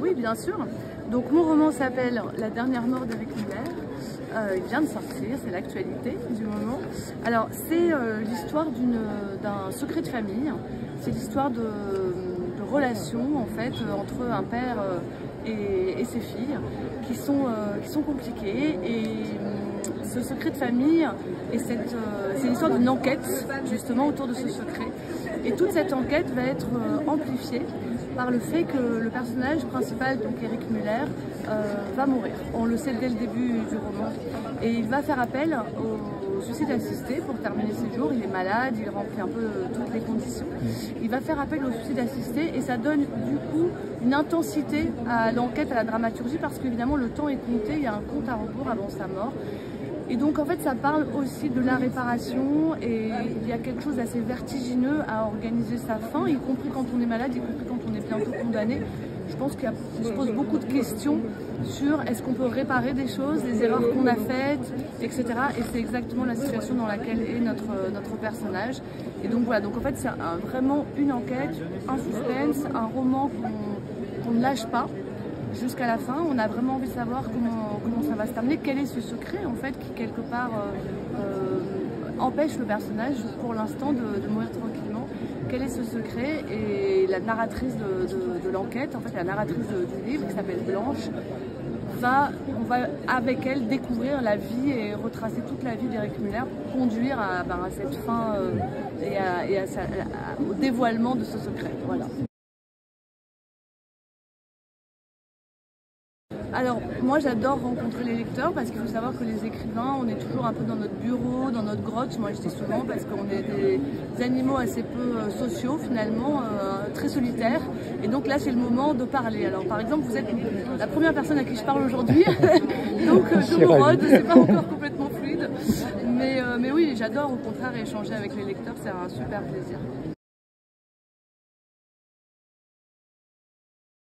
Oui, bien sûr. Donc mon roman s'appelle La dernière mort d'Éric Muller. Il vient de sortir, c'est l'actualité du moment. Alors c'est l'histoire d'un secret de famille. C'est l'histoire de relations en fait entre un père et ses filles qui sont compliquées. Et ce secret de famille, c'est l'histoire d'une enquête justement autour de ce secret. Et toute cette enquête va être amplifiée par le fait que le personnage principal, donc Éric Muller, va mourir. On le sait dès le début du roman. Et il va faire appel au suicide assisté pour terminer ses jours. Il est malade, il remplit un peu toutes les conditions. Il va faire appel au suicide assisté et ça donne du coup une intensité à l'enquête, à la dramaturgie, parce qu'évidemment le temps est compté, il y a un compte à rebours avant sa mort. Et donc en fait ça parle aussi de la réparation et il y a quelque chose d'assez vertigineux à organiser sa fin, y compris quand on est malade, y compris quand on est bientôt condamné. Je pense qu'il se pose beaucoup de questions sur est-ce qu'on peut réparer des choses, les erreurs qu'on a faites, etc. Et c'est exactement la situation dans laquelle est notre personnage. Et donc voilà, donc en fait c'est vraiment une enquête, un suspense, un roman qu'on ne lâche pas jusqu'à la fin. On a vraiment envie de savoir comment ça va se terminer, quel est ce secret en fait qui quelque part empêche le personnage pour l'instant de mourir tranquillement. Quel est ce secret? Et la narratrice de l'enquête, en fait la narratrice du livre qui s'appelle Blanche, on va avec elle découvrir la vie et retracer toute la vie d'Éric Muller pour conduire à cette fin et au dévoilement de ce secret. Voilà. Alors moi j'adore rencontrer les lecteurs parce qu'il faut savoir que les écrivains on est toujours un peu dans notre bureau, dans notre grotte, moi je dis souvent, parce qu'on est des animaux assez peu sociaux finalement, très solitaires, et donc là c'est le moment de parler. Alors par exemple vous êtes la première personne à qui je parle aujourd'hui, donc je vous rôde, c'est pas encore complètement fluide, mais oui j'adore au contraire échanger avec les lecteurs, c'est un super plaisir.